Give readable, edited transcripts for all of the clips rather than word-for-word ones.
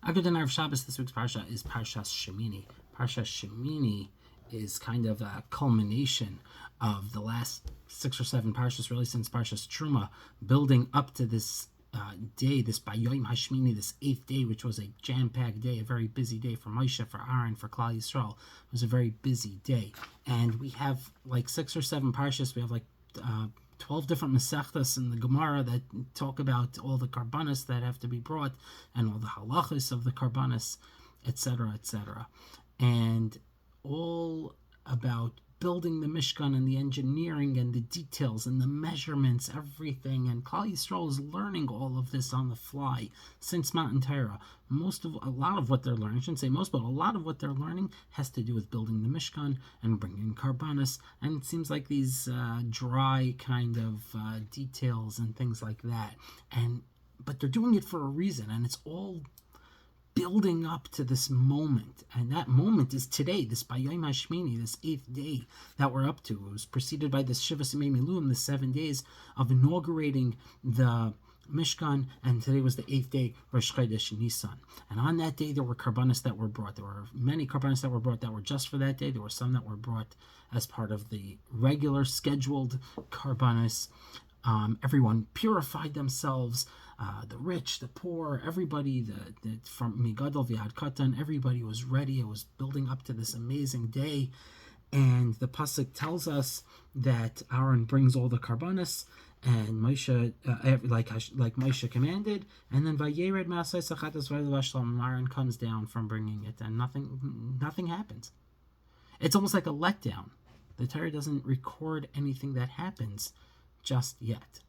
Agadan Erev Shabbos, this week's Parsha is Parshas Shemini. Parshas Shemini is kind of a culmination of the last 6 or 7 Parshas, really since Parshas Truma, building up to this day, this Bayoim Hashmini, this 8th day, which was a jam-packed day, a very busy day for Moshe, for Aaron, for Klal Yisrael. It was a very busy day. And we have like 6 or 7 Parshas, we have like 12 different Masechtas in the Gemara that talk about all the karbanos that have to be brought and all the halachos of the karbanos, etc., etc. And all about building the Mishkan and the engineering and the details and the measurements, everything. And Klal Yisrael is learning all of this on the fly since Matan Torah. A lot of what they're learning, I shouldn't say most, but a lot of what they're learning has to do with building the Mishkan and bringing karbanos. And it seems like these dry kind of details and things like that. But they're doing it for a reason, and it's all building up to this moment, and that moment is today, this Bayoim Hashmini, this 8th day that we're up to. It was preceded by this Shiva Simei Miluim, the 7 days of inaugurating the Mishkan, and today was the 8th day, Rosh Chodesh Nisan. And on that day, there were karbanos that were brought. There were many karbanos that were brought that were just for that day. There were some that were brought as part of the regular scheduled karbanos. Everyone purified themselves. The rich, the poor, everybody, from Migadol V'ad Katan, everybody was ready. It was building up to this amazing day. And the pasuk tells us that Aaron brings all the karbanos, and Moshe, like Moshe commanded, and then Vayered Ma'aseh Sachatas V'Ashlam, Aaron comes down from bringing it, and nothing happens. It's almost like a letdown. The Torah doesn't record anything that happens just yet.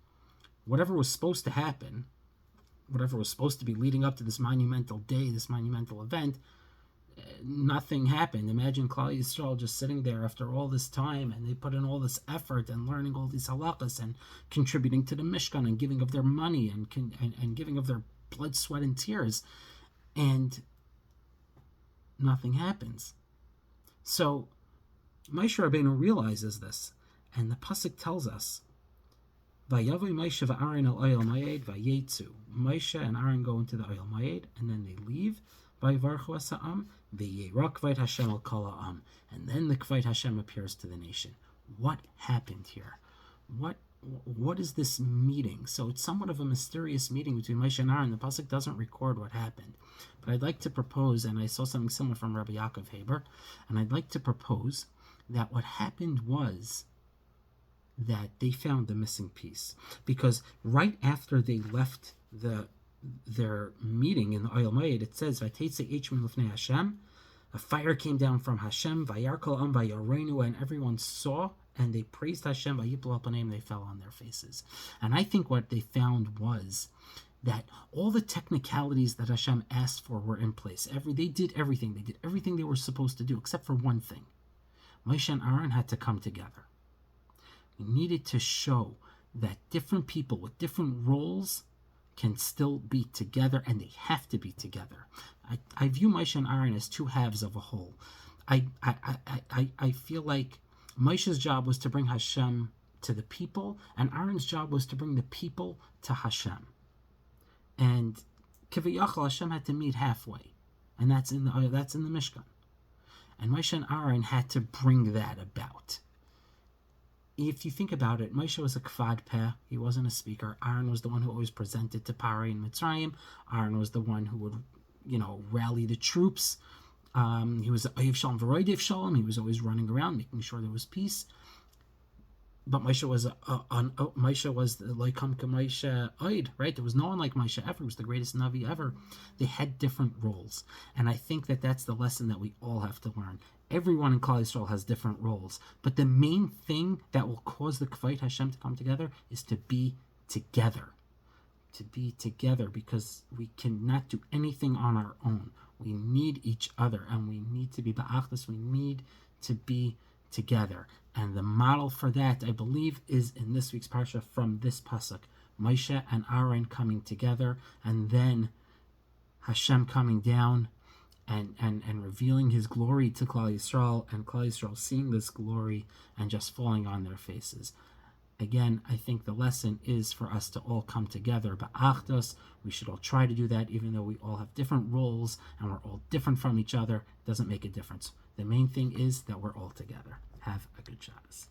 Whatever was supposed to happen, whatever was supposed to be leading up to this monumental day, this monumental event, nothing happened. Imagine Klal Yisrael just sitting there after all this time, and they put in all this effort and learning all these halachas and contributing to the Mishkan and giving of their money and giving of their blood, sweat, and tears, and nothing happens. So Moshe Rabbeinu realizes this, and the pasuk tells us, Vayavoi Moshe v'Aaron al Oyel Moed vayetzu. Moshe and Aaron go into the Oyel Moed, and then they leave. Vayivarchu es ha'am v'yerak kvod Hashem al kol ha'am. And then the kvod Hashem appears to the nation. What happened here? What is this meeting? So it's somewhat of a mysterious meeting between Moshe and Aaron. The pasuk doesn't record what happened, but I'd like to propose, and I saw something similar from Rabbi Yaakov Haber, and I'd like to propose that what happened was that they found the missing piece, because right after they left their meeting in the Oyel Moed, it says Vaytetzei Eish min lifnei Hashem, a fire came down from Hashem, Vayar kol ha'am vayorenu, and everyone saw and they praised Hashem, Vayiplu al paneim, they fell on their faces. And I think what they found was that all the technicalities that Hashem asked for were in place. They did everything they were supposed to do, except for one thing. Moshe and Aaron had to come together. We needed to show that different people with different roles can still be together, and they have to be together. I view Moshe and Aaron as 2 halves of a whole. I feel like Moshe's job was to bring Hashem to the people, and Aaron's job was to bring the people to Hashem. And Kiviyachal, Hashem had to meet halfway, and that's in the Mishkan. And Moshe and Aaron had to bring that about. If you think about it, Moshe was a kvad peh. He wasn't a speaker. Aaron was the one who always presented to Paro in Mitzrayim. Aaron was the one who would, rally the troops. He was Oyev Shalom v'Roidev Shalom. He was always running around, making sure there was peace. But Moshe was the Loikam Moshe Oid, right? There was no one like Moshe ever. He was the greatest Navi ever. They had different roles. And I think that that's the lesson that we all have to learn. Everyone in Klal Yisrael has different roles. But the main thing that will cause the Kvod Hashem to come together is to be together. To be together, because we cannot do anything on our own. We need each other, and we need to be ba'achdus. We need to be together. And the model for that, I believe, is in this week's parsha from this pasuk. Moshe and Aaron coming together, and then Hashem coming down and revealing his glory to Klal Yisrael, and Klal Yisrael seeing this glory and just falling on their faces. Again, I think the lesson is for us to all come together. Ba'achdos, we should all try to do that, even though we all have different roles and we're all different from each other. It doesn't make a difference. The main thing is that we're all together. Have a good Shabbos.